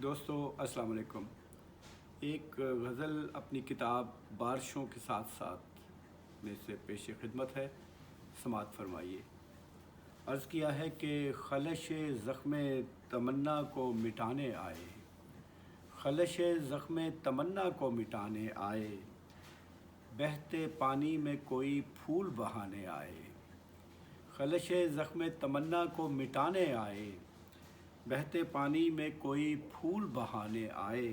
دوستو السلام علیکم۔ ایک غزل اپنی کتاب بارشوں کے ساتھ ساتھ میں سے پیش خدمت ہے، سماعت فرمائیے۔ عرض کیا ہے کہ خلش زخم تمنا کو مٹانے آئے، خلش زخم تمنا کو مٹانے آئے، بہتے پانی میں کوئی پھول بہانے آئے، خلش زخم تمنا کو مٹانے آئے، بہتے پانی میں کوئی پھول بہانے آئے،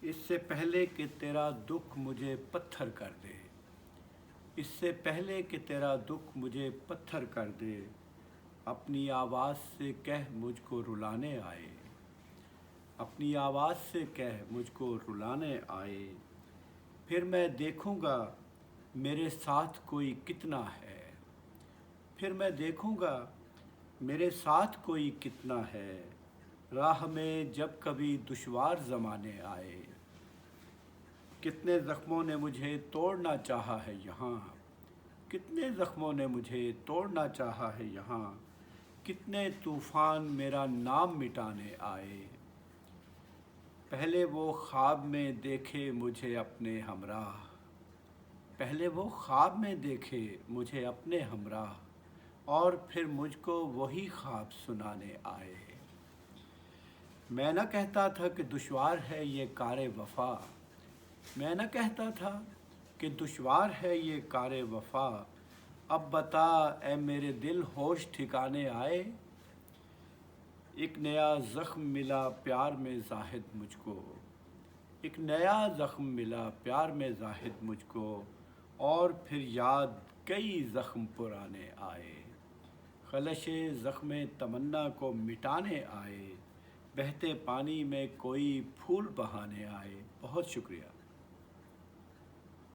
اس سے پہلے کہ تیرا دکھ مجھے پتھر کر دے، اس سے پہلے کہ تیرا دکھ مجھے پتھر کر دے، اپنی آواز سے کہہ مجھ کو رلانے آئے، اپنی آواز سے کہہ مجھ کو رلانے آئے، پھر میں دیکھوں گا میرے ساتھ کوئی کتنا ہے، پھر میں دیکھوں گا میرے ساتھ کوئی کتنا ہے، راہ میں جب کبھی دشوار زمانے آئے، کتنے زخموں نے مجھے توڑنا چاہا ہے یہاں، کتنے زخموں نے مجھے توڑنا چاہا ہے یہاں، کتنے طوفان میرا نام مٹانے آئے، پہلے وہ خواب میں دیکھے مجھے اپنے ہمراہ، پہلے وہ خواب میں دیکھے مجھے اپنے ہمراہ، اور پھر مجھ کو وہی خواب سنانے آئے، میں نہ کہتا تھا کہ دشوار ہے یہ کار وفا، میں نہ کہتا تھا کہ دشوار ہے یہ کار وفا، اب بتا اے میرے دل ہوش ٹھکانے آئے، ایک نیا زخم ملا پیار میں زاہد مجھ کو، ایک نیا زخم ملا پیار میں زاہد مجھ کو، اور پھر یاد کئی زخم پرانے آئے، خلش زخم تمنا کو مٹانے آئے، بہتے پانی میں کوئی پھول بہانے آئے۔ بہت شکریہ۔